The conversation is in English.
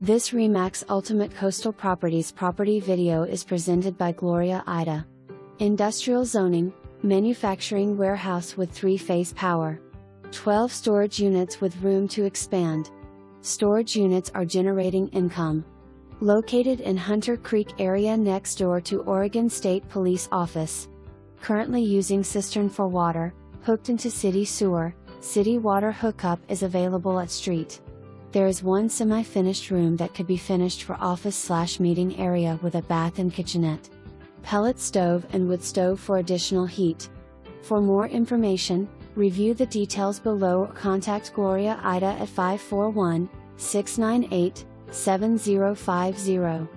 This Remax Ultimate Coastal Properties property video is presented by Gloria Eide. Industrial zoning, manufacturing warehouse with 3-phase power. 12 storage units with room to expand. Storage units are generating income. Located in Hunter Creek area next door to Oregon State Police Office. Currently using cistern for water, hooked into city sewer. City water hookup is available at street. There is one semi-finished room that could be finished for office/meeting area with a bath and kitchenette. Pellet stove and wood stove for additional heat. For more information, review the details below or contact Gloria Eide at 541-698-7050.